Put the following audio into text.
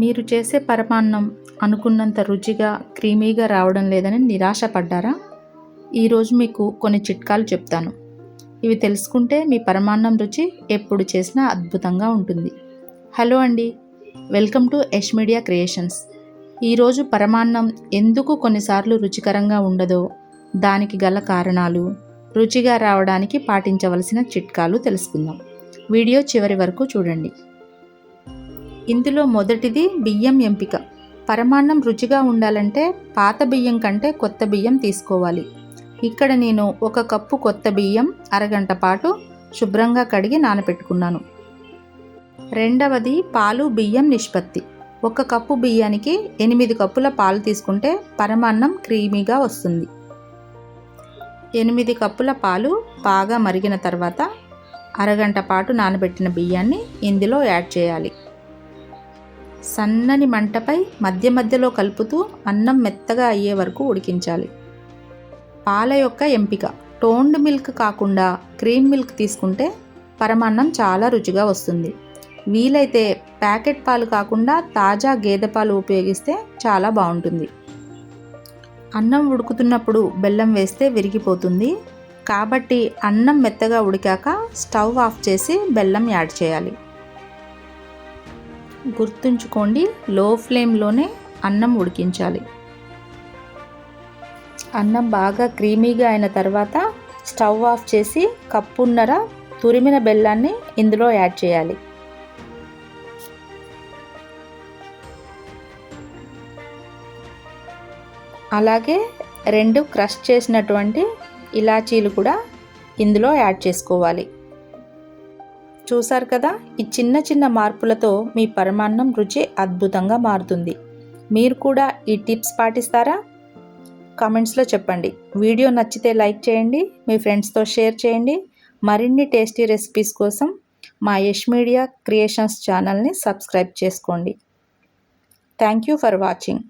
మీరు చేసే పరమాన్నం అనుకున్నంత రుచిగా క్రీమీగా రావడం లేదని నిరాశపడ్డారా? ఈరోజు మీకు కొన్ని చిట్కాలు చెప్తాను. ఇవి తెలుసుకుంటే మీ పరమాన్నం రుచి ఎప్పుడు చేసినా అద్భుతంగా ఉంటుంది. హలో అండి, welcome to Yash media creations. ఈరోజు పరమాన్నం ఎందుకు కొన్నిసార్లు రుచికరంగా ఉండదో, దానికి గల కారణాలు, రుచిగా రావడానికి పాటించవలసిన చిట్కాలు తెలుసుకుందాం. వీడియో చివరి వరకు చూడండి. ఇందులో మొదటిది బియ్యం ఎంపిక. పరమాన్నం రుచిగా ఉండాలంటే పాత బియ్యం కంటే కొత్త బియ్యం తీసుకోవాలి. ఇక్కడ నేను 1 కప్పు కొత్త బియ్యం అరగంట పాటు శుభ్రంగా కడిగి నానబెట్టుకున్నాను. రెండవది పాలు బియ్యం నిష్పత్తి. 1 కప్పు బియ్యానికి 8 కప్పుల పాలు తీసుకుంటే పరమాన్నం క్రీమీగా వస్తుంది. 8 కప్పుల పాలు బాగా మరిగిన తర్వాత అరగంట పాటు నానబెట్టిన బియ్యాన్ని ఇందులో యాడ్ చేయాలి. సన్నని మంటపై మధ్య మధ్యలో కలుపుతూ అన్నం మెత్తగా అయ్యే వరకు ఉడికించాలి. పాల యొక్క ఎంపిక. టోన్డ్ మిల్క్ కాకుండా క్రీమ్ మిల్క్ తీసుకుంటే పరమాన్నం చాలా రుచిగా వస్తుంది. వీలైతే ప్యాకెట్ పాలు కాకుండా తాజా గేదె పాలు ఉపయోగిస్తే చాలా బాగుంటుంది. అన్నం ఉడుకుతున్నప్పుడు బెల్లం వేస్తే విరిగిపోతుంది. కాబట్టి అన్నం మెత్తగా ఉడికాక స్టవ్ ఆఫ్ చేసి బెల్లం యాడ్ చేయాలి. గుర్తుంచుకోండి, లో ఫ్లేమ్లోనే అన్నం ఉడికించాలి. అన్నం బాగా క్రీమీగా అయిన తర్వాత స్టవ్ ఆఫ్ చేసి కప్పున్నర తురిమిన బెల్లాన్ని ఇందులో యాడ్ చేయాలి. అలాగే 2 క్రష్ చేసినటువంటి ఇలాచీలు కూడా ఇందులో యాడ్ చేసుకోవాలి. చూసారు కదా, ఈ చిన్న చిన్న మార్పులతో మీ పరమాన్నం రుచి అద్భుతంగా మారుతుంది. మీరు కూడా ఈ టిప్స్ పాటిస్తారా? కామెంట్స్లో చెప్పండి. వీడియో నచ్చితే లైక్ చేయండి, మీ ఫ్రెండ్స్తో షేర్ చేయండి. మరిన్ని టేస్టీ రెసిపీస్ కోసం మా యష్ మీడియా క్రియేషన్స్ ఛానల్ని సబ్స్క్రైబ్ చేసుకోండి. Thank you for watching.